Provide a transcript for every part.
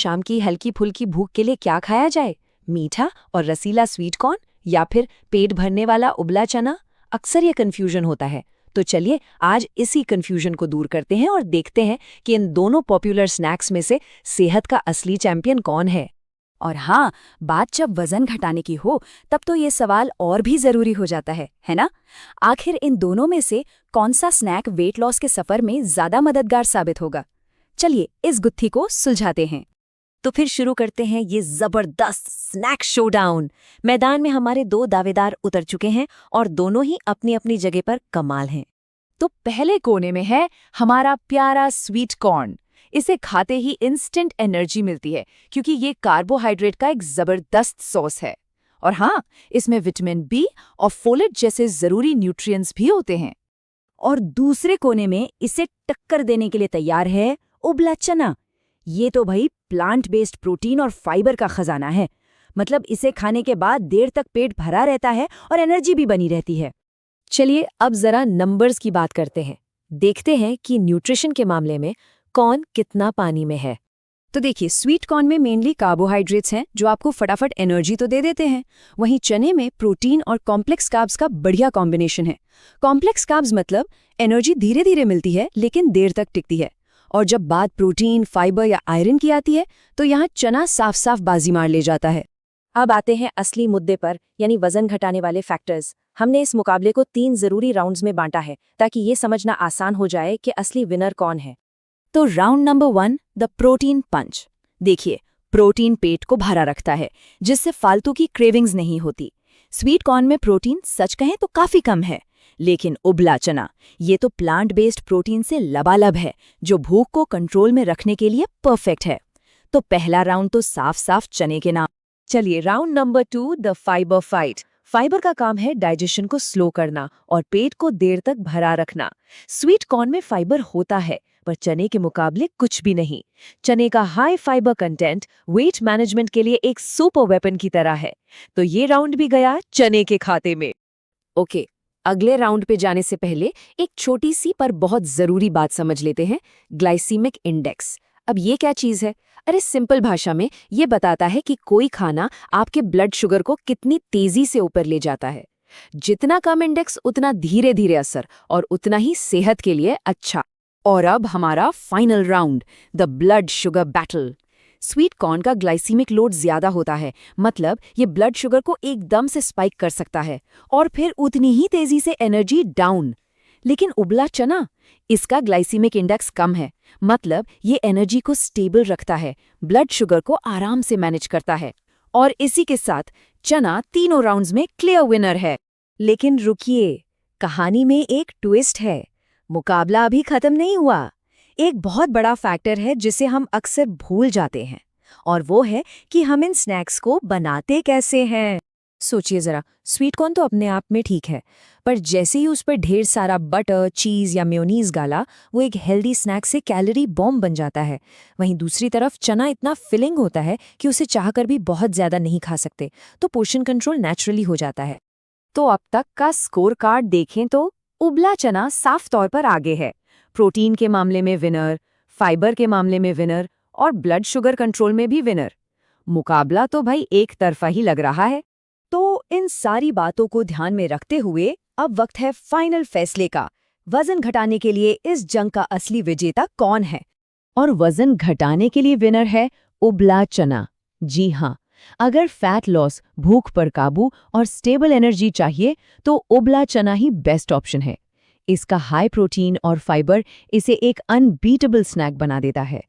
शाम की हल्की फुल्की भूख के लिए क्या खाया जाए? मीठा और रसीला स्वीट कॉर्न या फिर पेट भरने वाला उबला चना? अक्सर ये कन्फ्यूजन होता है। तो चलिए आज इसी कन्फ्यूजन को दूर करते हैं और देखते हैं कि इन दोनों पॉपुलर स्नैक्स में से सेहत का असली चैंपियन कौन है। और हाँ, बात जब वजन घटाने की हो तब तो ये सवाल और भी जरूरी हो जाता है ना? आखिर इन दोनों में से कौन सा स्नैक वेट लॉस के सफर में ज्यादा मददगार साबित होगा? चलिए इस गुत्थी को सुलझाते हैं। तो फिर शुरू करते हैं ये जबरदस्त स्नैक शोडाउन। मैदान में हमारे दो दावेदार उतर चुके हैं और दोनों ही अपनी अपनी जगह पर कमाल हैं। तो पहले कोने में है हमारा प्यारा स्वीट कॉर्न। इसे खाते ही इंस्टेंट एनर्जी मिलती है क्योंकि ये कार्बोहाइड्रेट का एक जबरदस्त सोर्स है। और हाँ, इसमें विटामिन बी और फोलेट जैसे जरूरी न्यूट्रिएंट्स भी होते हैं। और दूसरे कोने में इसे टक्कर देने के लिए तैयार है उबला चना। ये तो भाई प्लांट बेस्ड प्रोटीन और फाइबर का खजाना है। मतलब इसे खाने के बाद देर तक पेट भरा रहता है और एनर्जी भी बनी रहती है। चलिए अब जरा नंबर्स की बात करते हैं। देखते हैं कि न्यूट्रिशन के मामले में कौन कितना पानी में है। तो देखिए, स्वीट कॉर्न में मेनली कार्बोहाइड्रेट्स हैं जो आपको फटाफट एनर्जी तो दे देते हैं। वहीं चने में प्रोटीन और कॉम्प्लेक्स कार्ब्स का बढ़िया कॉम्बिनेशन है। कॉम्प्लेक्स कार्ब्स मतलब एनर्जी धीरे धीरे मिलती है लेकिन देर तक टिकती है। और जब बात प्रोटीन, फाइबर या आयरन की आती है तो यहाँ चना साफ साफ बाजी मार ले जाता है। अब आते हैं असली मुद्दे पर, यानी वजन घटाने वाले फैक्टर्स। हमने इस मुकाबले को 3 जरूरी राउंड्स में बांटा है ताकि ये समझना आसान हो जाए कि असली विनर कौन है। तो राउंड नंबर 1, द प्रोटीन पंच। देखिए, प्रोटीन पेट को भरा रखता है जिससे फालतू की क्रेविंग्स नहीं होती। स्वीट कॉर्न में प्रोटीन सच कहें तो काफी कम है, लेकिन उबला चना ये तो प्लांट बेस्ड प्रोटीन से लबालब है जो भूख को कंट्रोल में रखने के लिए परफेक्ट है। तो पहला राउंड तो साफ साफ चने के नाम। चलिए round number 2, the fibre fight. Fibre का काम है डाइजेशन को स्लो करना और पेट को देर तक भरा रखना। स्वीट कॉर्न में फाइबर होता है पर चने के मुकाबले कुछ भी नहीं। चने का high fibre content weight management के लिए एक सुपर वेपन की तरह है। तो ये राउंड भी गया चने के खाते में। ओके, अगले राउंड पे जाने से पहले एक छोटी सी पर बहुत जरूरी बात समझ लेते हैं, ग्लाइसीमिक इंडेक्स। अब ये क्या चीज है? अरे सिंपल भाषा में ये बताता है कि कोई खाना आपके ब्लड शुगर को कितनी तेजी से ऊपर ले जाता है। जितना कम इंडेक्स उतना धीरे धीरे असर और उतना ही सेहत के लिए अच्छा। और अब हमारा final round, the blood sugar battle. Sweet corn का ग्लाइसीमिक लोड ज्यादा होता है, मतलब ये ब्लड शुगर को एकदम से स्पाइक कर सकता है और फिर उतनी ही तेजी से एनर्जी डाउन। लेकिन उबला चना, इसका ग्लाइसीमिक इंडेक्स कम है, मतलब ये एनर्जी को स्टेबल रखता है, ब्लड शुगर को आराम से मैनेज करता है। और इसी के साथ चना तीनों राउंड्स में क्लियर विनर है। लेकिन रुकिए, कहानी में एक ट्विस्ट है। मुकाबला अभी खत्म नहीं हुआ। एक बहुत बड़ा फैक्टर है जिसे हम अक्सर भूल जाते हैं, और वो है कि हम इन स्नैक्स को बनाते कैसे हैं। सोचिए जरा, स्वीट कॉर्न तो अपने आप में ठीक है, पर जैसे ही उस पर ढेर सारा बटर, चीज़ या मेयोनीज डाला, वो एक हेल्दी स्नैक से कैलोरी बॉम्ब बन जाता है। वहीं दूसरी तरफ चना इतना फिलिंग होता है कि उसे चाहकर भी बहुत ज़्यादा नहीं खा सकते, तो पोर्शन कंट्रोल नेचुरली हो जाता है। तो अब तक का स्कोर कार्ड देखें तो उबला चना साफ तौर पर आगे है। प्रोटीन के मामले में विनर, फाइबर के मामले में विनर और ब्लड शुगर कंट्रोल में भी विनर। मुकाबला तो भाई एक तरफा ही लग रहा है। तो इन सारी बातों को ध्यान में रखते हुए अब वक्त है फाइनल फैसले का। वजन घटाने के लिए इस जंग का असली विजेता कौन है? और वजन घटाने के लिए विनर है उबला चना। जी हाँ, अगर फैट लॉस, भूख पर काबू और स्टेबल एनर्जी चाहिए तो उबला चना ही बेस्ट ऑप्शन है। इसका हाई प्रोटीन और फाइबर इसे एक अनबीटेबल स्नैक बना देता है।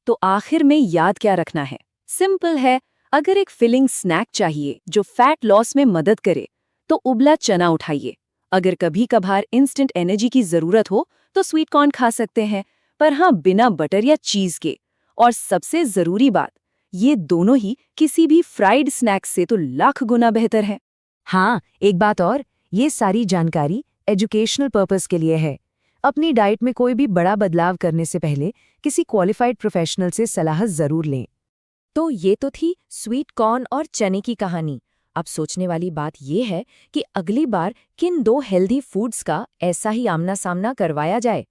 तो आखिर में याद क्या रखना है? सिंपल है, अगर एक फिलिंग स्नैक चाहिए जो फैट लॉस में मदद करे तो उबला चना उठाइए। अगर कभी कभार इंस्टेंट एनर्जी की जरूरत हो तो स्वीट कॉर्न खा सकते हैं, पर हाँ बिना बटर या चीज के। और सबसे जरूरी बात, ये दोनों ही किसी भी फ्राइड स्नैक्स से तो लाख गुना बेहतर है। हाँ, एक बात और, ये सारी जानकारी एजुकेशनल पर्पस के लिए है। अपनी डाइट में कोई भी बड़ा बदलाव करने से पहले किसी क्वालिफाइड प्रोफेशनल से सलाह जरूर लें। तो ये तो थी स्वीट कॉर्न और चने की कहानी। अब सोचने वाली बात ये है कि अगली बार किन 2 हेल्दी फूड्स का ऐसा ही आमना सामना करवाया जाए।